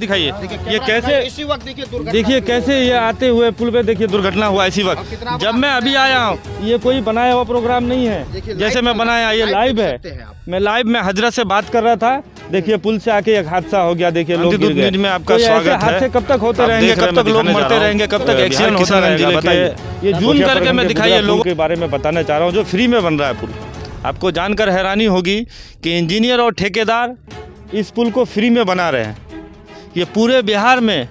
दिखाइए ये कैसे, इसी वक्त देखिए कैसे ये आते हुए पुल पे देखिए दुर्घटना हुआ इसी वक्त जब मैं अभी आया हूँ। ये कोई बनाया हुआ प्रोग्राम नहीं है, जैसे मैं बनाया ये लाइव है। मैं लाइव में हजरत से बात कर रहा था, देखिए पुल से आके एक हादसा हो गया। देखिए लोग गिर गए। में आपका स्वागत है। हादसे कब तक होते रहेंगे, कब तक लोग मरते रहेंगे, कब तक एक्सीडेंट होता रहेगा, बताइए। ये जूम करके मैं दिखाइए लोगों के बारे में बताना चाह रहा हूँ जो फ्री में बन रहा है पुल। आपको जानकर हैरानी होगी कि इंजीनियर और ठेकेदार इस पुल को फ्री में बना रहे हैं। ये पूरे बिहार में,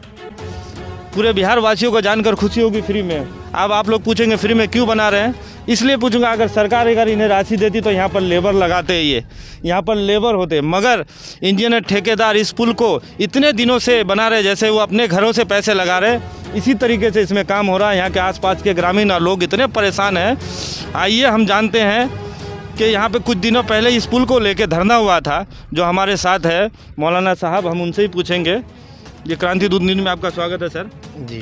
पूरे बिहार वासियों को जानकर खुशी होगी फ्री में। अब आप लोग पूछेंगे फ्री में क्यों बना रहे हैं, इसलिए पूछूंगा अगर सरकार इन्हें राशि देती तो यहाँ पर लेबर लगाते, ये यहाँ पर लेबर होते। मगर इंजीनियर ठेकेदार इस पुल को इतने दिनों से बना रहे जैसे वो अपने घरों से पैसे लगा रहे। इसी तरीके से इसमें काम हो रहा है। यहाँ के आसपास के ग्रामीण लोग इतने परेशान हैं। आइए हम जानते हैं कि यहाँ पे कुछ दिनों पहले इस पुल को लेके धरना हुआ था। जो हमारे साथ है मौलाना साहब, हम उनसे ही पूछेंगे। ये क्रांति दूत न्यूज़ में आपका स्वागत है सर। जी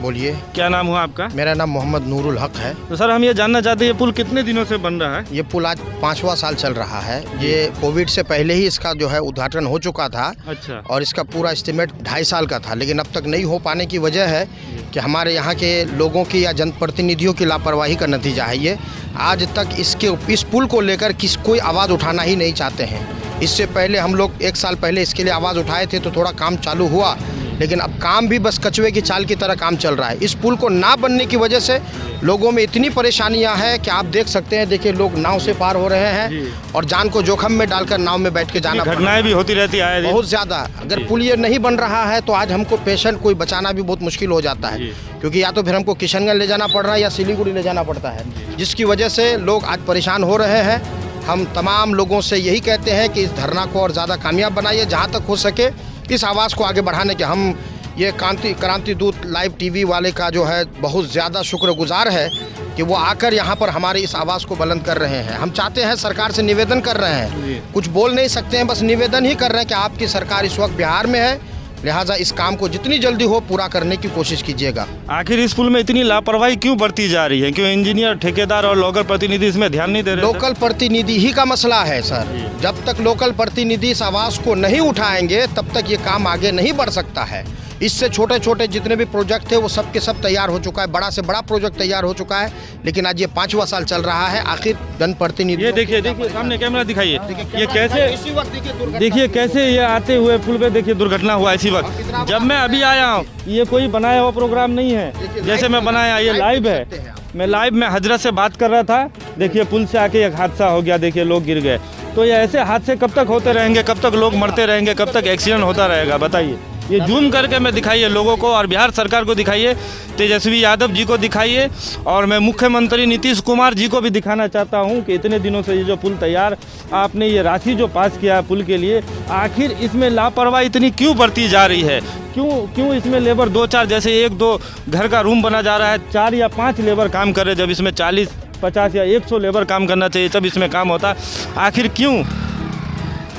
बोलिए। क्या नाम हुआ आपका? मेरा नाम मोहम्मद नूरुल हक है। तो सर हम ये जानना चाहते हैं ये पुल कितने दिनों से बन रहा है? ये पुल आज 5वां साल चल रहा है। ये कोविड से पहले ही इसका जो है उद्घाटन हो चुका था। अच्छा। और इसका पूरा एस्टिमेट 2.5 साल का था, लेकिन अब तक नहीं हो पाने की वजह है कि हमारे यहाँ के लोगों की या जनप्रतिनिधियों की लापरवाही का नतीजा है। ये आज तक इस पुल को लेकर कोई आवाज़ उठाना ही नहीं चाहते हैं। इससे पहले हम लोग 1 साल पहले इसके लिए आवाज़ उठाए थे तो थोड़ा काम चालू हुआ, लेकिन अब काम भी बस कछुए की चाल की तरह काम चल रहा है। इस पुल को ना बनने की वजह से लोगों में इतनी परेशानियां हैं कि आप देख सकते हैं। देखिए लोग नाव से पार हो रहे हैं और जान को जोखिम में डालकर नाव में बैठ के जाना, घटनाएं भी होती रहती है बहुत ज़्यादा। अगर पुल ये नहीं बन रहा है तो आज हमको पेशेंट कोई बचाना भी बहुत मुश्किल हो जाता है, क्योंकि या तो फिर हमको किशनगंज ले जाना पड़ रहा है या सिलीगुड़ी ले जाना पड़ता है, जिसकी वजह से लोग आज परेशान हो रहे हैं। हम तमाम लोगों से यही कहते हैं कि इस धरना को और ज़्यादा कामयाब बनाइए, जहाँ तक हो सके इस आवाज़ को आगे बढ़ाने के। हम ये क्रांति दूत लाइव टीवी वाले का जो है बहुत ज़्यादा शुक्रगुजार है कि वो आकर यहाँ पर हमारी इस आवाज़ को बुलंद कर रहे हैं। हम चाहते हैं, सरकार से निवेदन कर रहे हैं, कुछ बोल नहीं सकते हैं, बस निवेदन ही कर रहे हैं कि आपकी सरकार इस वक्त बिहार में है, लिहाजा इस काम को जितनी जल्दी हो पूरा करने की कोशिश कीजिएगा। आखिर इस पुल में इतनी लापरवाही क्यों बढ़ती जा रही है? क्यों इंजीनियर ठेकेदार और लोकल प्रतिनिधि इसमें ध्यान नहीं दे रहे? लोकल प्रतिनिधि ही का मसला है सर। जब तक लोकल प्रतिनिधि इस आवाज़ को नहीं उठाएंगे तब तक ये काम आगे नहीं बढ़ सकता है। इससे छोटे छोटे जितने भी प्रोजेक्ट थे वो सब के सब तैयार हो चुका है, बड़ा से बड़ा प्रोजेक्ट तैयार हो चुका है, लेकिन आज ये 5वां साल चल रहा है। आखिर जनप्रतिनिधि, ये देखिए सामने कैमरा दिखाइए, ये कैसे इसी वक्त देखिए कैसे ये आते हुए पुल पे देखिए दुर्घटना हुआ इसी वक्त जब मैं अभी आया हूँ। ये कोई बनाया हुआ प्रोग्राम नहीं है, जैसे मैं बनाया ये लाइव है। मैं लाइव में हजरत से बात कर रहा था, देखिए पुल से आके एक हादसा हो गया, देखिए लोग गिर गए। तो ये ऐसे हादसे कब तक होते रहेंगे, कब तक लोग मरते रहेंगे, कब तक एक्सीडेंट होता रहेगा, बताइए। ये जूम करके मैं दिखाइए लोगों को, और बिहार सरकार को दिखाइए, तेजस्वी यादव जी को दिखाइए, और मैं मुख्यमंत्री नीतीश कुमार जी को भी दिखाना चाहता हूं कि इतने दिनों से ये जो पुल तैयार, आपने ये राशि जो पास किया है पुल के लिए, आखिर इसमें लापरवाही इतनी क्यों बढ़ती जा रही है? क्यों इसमें लेबर 2-4, जैसे 1-2 घर का रूम बना जा रहा है, 4 या 5 लेबर काम कर रहे, जब इसमें 40, 50 या 100 लेबर काम करना चाहिए तब इसमें काम होता। आखिर क्यों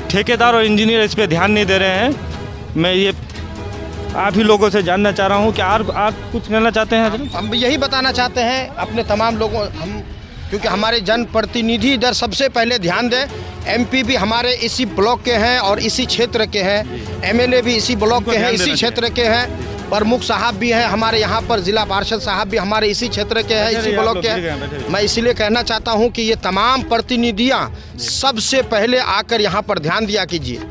ठेकेदार और इंजीनियर इस पर ध्यान नहीं दे रहे हैं? मैं ये आप ही लोगों से जानना चाह रहा हूँ कि आप कुछ कहना चाहते हैं? हम यही बताना चाहते हैं अपने तमाम लोगों, हम क्योंकि हमारे जनप्रतिनिधि इधर सबसे पहले ध्यान दें। एमपी भी हमारे इसी ब्लॉक के हैं और इसी क्षेत्र के हैं, एमएलए भी इसी ब्लॉक के हैं, इसी क्षेत्र के हैं, प्रमुख साहब भी हैं हमारे यहाँ पर, जिला पार्षद साहब भी हमारे इसी क्षेत्र के हैं, इसी ब्लॉक के हैं। मैं इसीलिए कहना चाहता हूँ कि ये तमाम प्रतिनिधियाँ सबसे पहले आकर यहाँ पर ध्यान दिया कीजिए।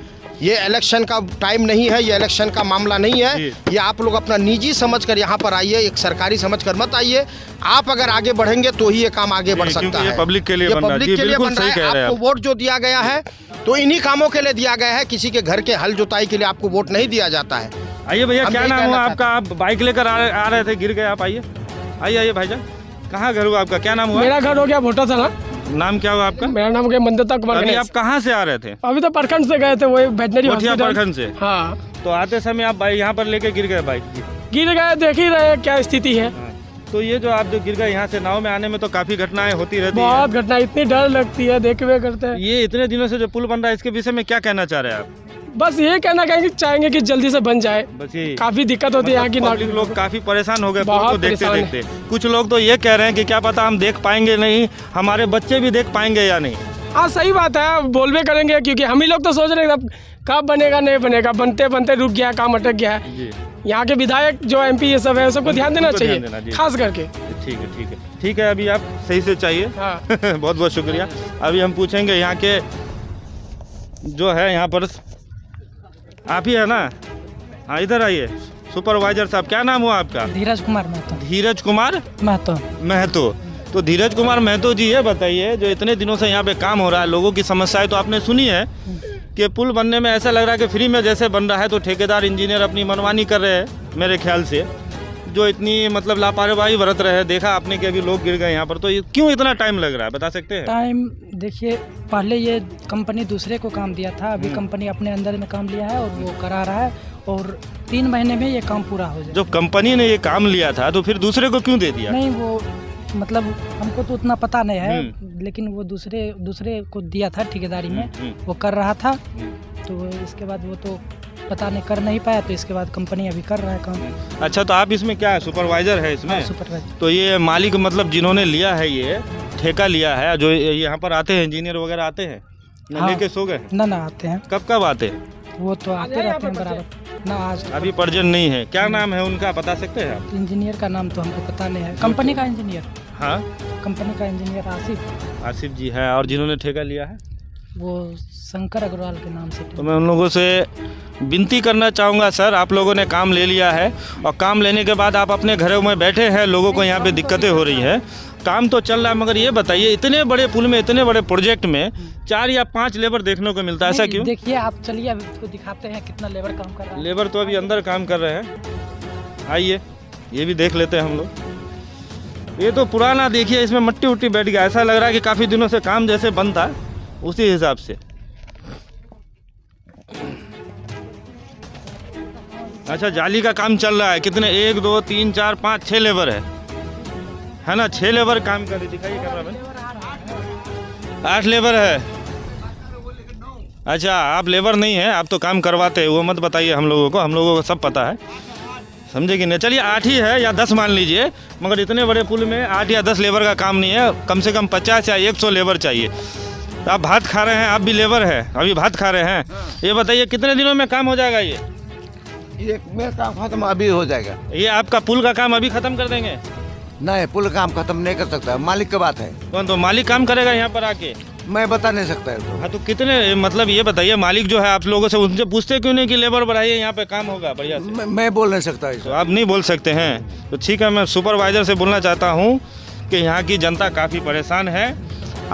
ये इलेक्शन का टाइम नहीं है, ये इलेक्शन का मामला नहीं है। ये आप लोग अपना निजी समझकर यहाँ पर आइए, एक सरकारी समझकर मत आइए। आप अगर आगे बढ़ेंगे तो ही ये काम आगे बढ़ सकता है। पब्लिक के लिए बन रहा है। आपको वोट जो दिया गया है तो इन्हीं कामों के लिए दिया गया है, किसी के घर के हल जुताई के लिए आपको वोट नहीं दिया जाता है। आइए भैया, क्या नाम हुआ आपका? आप बाइक लेकर आ रहे थे, गिर गए आप। आइए आइए भाईजान, कहाँ घर हुआ आपका? क्या नाम हुआ? मेरा घर हो गया भोटा था। नाम क्या हुआ आपका? मेरा नाम क्या मंदता कुमार। अभी आप कहाँ से आ रहे थे? अभी तो प्रखंड से गए थे, वही वेटनरी हॉस्पिटल प्रखंड से। हाँ, तो आते समय आप यहाँ पर लेके गिर गए? बाइक गिर गए, देख ही रहे क्या स्थिति है। तो ये जो आप जो गिर गए, यहाँ से नाव में आने में तो काफी घटनाएं होती रहती है। बहुत घटना, इतनी डर लगती है, देखे हुए करते हैं। ये इतने दिनों से जो पुल बन रहा है, इसके विषय में क्या कहना चाह रहे हैं आप? बस ये कहना चाहेंगे कि जल्दी से बन जाए। बस ये काफी दिक्कत होती है यहाँ की, नागरिक लोग काफी परेशान हो गए पुल को देखते देखते। कुछ लोग तो ये कह रहे हैं कि क्या पता हम देख पाएंगे नहीं, हमारे बच्चे भी देख पाएंगे या नहीं। हाँ सही बात है, बोलबे करेंगे, क्योंकि हम ही लोग तो सोच रहे हैं कब बनेगा नहीं बनेगा, बनते बनते रुक गया, काम अटक गया है। जी यहाँ के विधायक जो MP ये सब है सबको ध्यान देना उनको ध्यान चाहिए, देना, जी। खास करके। ठीक है ठीक है ठीक है। अभी आप सही से चाहिए। हाँ। बहुत बहुत शुक्रिया। अभी हम पूछेंगे यहाँ के जो है यहाँ पर, आप ही है ना? हाँ इधर आइए। सुपरवाइजर साहब, क्या नाम हुआ आपका? धीरज कुमार महतो। धीरज कुमार महतो। तो धीरज कुमार महतो जी, ये बताइए जो इतने दिनों से यहाँ पे काम हो रहा है, लोगों की समस्याएं तो आपने सुनी है कि पुल बनने में ऐसा लग रहा है कि फ्री में जैसे बन रहा है, तो ठेकेदार इंजीनियर अपनी मनमानी कर रहे हैं मेरे ख्याल से, जो इतनी मतलब लापरवाही बरत रहे हैं। देखा आपने कि अभी लोग गिर गए यहाँ पर, तो क्यों इतना टाइम लग रहा है, बता सकते हैं? टाइम देखिए, पहले ये कंपनी दूसरे को काम दिया था, अभी कंपनी अपने अंदर में काम लिया है और वो करा रहा है, और 3 महीने में ये काम पूरा हो जाए। जो कंपनी ने ये काम लिया था तो फिर दूसरे को क्यों दे दिया? नहीं, वो मतलब हमको तो उतना पता नहीं है, लेकिन वो दूसरे को दिया था ठेकेदारी में, वो कर रहा था, तो इसके बाद वो तो पता नहीं कर नहीं पाया, तो इसके बाद कंपनी अभी कर रहा है काम। अच्छा, तो आप इसमें क्या है, सुपरवाइजर है इसमें? सुपरवाइजर। तो ये मालिक मतलब जिन्होंने लिया है, ये ठेका लिया है, जो यहाँ पर आते हैं इंजीनियर वगैरह आते हैं ना? हाँ। लेके सो गए? ना आते हैं। कब आते हैं? वो तो आते रहते हैं बराबर ना। आज अभी पर्जन नहीं है। क्या नाम है उनका, बता सकते हैं आप? इंजीनियर का नाम तो हमको पता नहीं है। कंपनी का इंजीनियर। हाँ, कंपनी का इंजीनियर आसिफ जी है। और जिन्होंने ठेका लिया है वो शंकर अग्रवाल के नाम से। तो मैं उन लोगों से विनती करना चाहूँगा, सर आप लोगों ने काम ले लिया है और काम लेने के बाद आप अपने घरों में बैठे हैं, लोगों को यहाँ पे दिक्कतें हो रही हैं, काम तो चल रहा है, मगर ये बताइए इतने बड़े पुल में, इतने बड़े प्रोजेक्ट में 4 या 5 लेबर देखने को मिलता है, ऐसा क्यों? देखिए आप चलिए, अभी इसको दिखाते हैं कितना लेबर काम कर रहा है। लेबर तो अभी अंदर काम कर रहे हैं, आइए ये भी देख लेते हैं हम लोग। ये तो पुराना देखिए, इसमें मट्टी उट्टी बैठ गया, ऐसा लग रहा है कि काफ़ी दिनों से काम जैसे बंद था उसी हिसाब से। अच्छा, जाली का काम चल रहा है। कितने, 1 2 3 4 5 6 लेबर है ना? 6 लेबर काम कर रही, दिखाइए कैमरा में। 8 लेबर है। अच्छा, आप लेबर नहीं है, आप तो काम करवाते हैं, वो मत बताइए हम लोगों को सब पता है, समझे कि नहीं? चलिए 8 ही है या 10 मान लीजिए, मगर इतने बड़े पुल में 8 या 10 लेबर का काम नहीं है, कम से कम 50 या 100 लेबर चाहिए। तो आप भात खा रहे हैं, आप भी लेबर है, अभी भात खा रहे हैं। ये बताइए कितने दिनों में काम हो जाएगा? ये मेरा काम खत्म अभी हो जाएगा। ये आपका पुल का काम अभी खत्म कर देंगे? नहीं, पुल काम खत्म नहीं कर सकता, मालिक की बात है। कौन? तो मालिक काम करेगा यहाँ पर आके? मैं बता नहीं सकता है तो। हाँ, तो कितने, मतलब ये बताइए, मालिक जो है आप लोगों से उनसे पूछते क्यों नहीं कि लेबर बढ़ाइए, यहाँ पे काम होगा बढ़िया से? मैं बोल नहीं सकता तो आप नहीं बोल सकते हैं, तो ठीक है, मैं सुपरवाइजर से बोलना चाहता हूँ कि यहाँ की जनता काफ़ी परेशान है।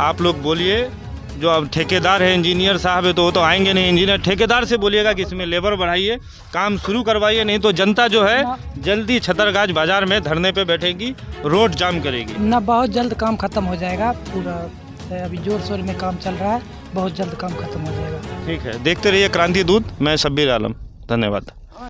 आप लोग बोलिए, जो अब ठेकेदार है, इंजीनियर साहब है, तो वो तो आएंगे नहीं, इंजीनियर ठेकेदार से बोलिएगा कि इसमें लेबर बढ़ाइए, काम शुरू करवाइए, नहीं तो जनता जो है जल्दी छतरगाछ बाजार में धरने पे बैठेगी, रोड जाम करेगी ना। बहुत जल्द काम खत्म हो जाएगा पूरा, अभी जोर शोर में काम चल रहा है, बहुत जल्द काम खत्म हो जाएगा। ठीक है, देखते रहिए क्रांति दूत। मैं शब्बीर आलम, धन्यवाद।